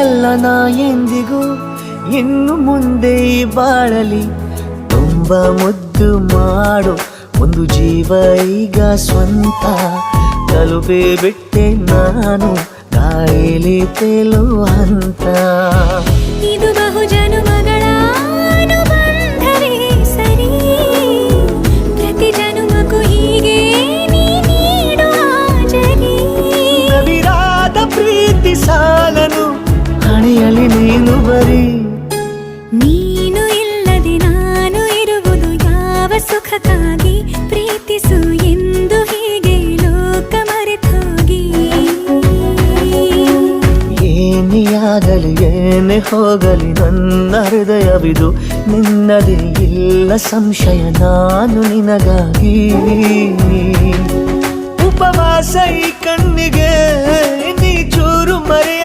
ಎಲ್ಲ ನಾ ಎಂದಿಗೂ ಇನ್ನು ಮುಂದೆ ಈ ಬಾಳಲಿ ತುಂಬ ಮುದ್ದು ಮಾಡು ಒಂದು ಜೀವ ಈಗ ಸ್ವಂತ ತಲುಪೇ ಬಿಟ್ಟೆ ನಾನು ಕಾಯಿಲೆ ತೇಲುವ ಹಂತ ಇದು ಬಹು ಜನುಮಗಳ ಅನುಬಂಧವೇ ಸರಿ ಪ್ರತಿ ಜನುಮಕ್ಕೂ ಹೀಗೆ ನೀ ನೀಡುವ ಜರಿ ನವಿರಾದ ಪ್ರೀತಿ ಸಾಲನು ಹಣೆಯಲ್ಲಿ ನೀನು ಬರೀ ನೀನು ಇಲ್ಲದೆ ನಾನು ಇರುವುದು ಯಾವ ಸುಖಕ್ಕಾಗಿ ಪ್ರೀತಿಸು ಎಂದು ಹೀಗೆ ಲೋಕ ಮರೆತೋಗಿ ಏನೇ ಆಗಲಿ ಏನೇ ಹೋಗಲಿ ನನ್ನ ಹೃದಯವಿದು ನಿನ್ನದೇ ಇಲ್ಲ ಸಂಶಯ ನಾನು ನಿನಗಾಗಿ ಉಪವಾಸ ಈ ಕಣ್ಣಿಗೆ ನೀ ಚೂರು ಮರೆ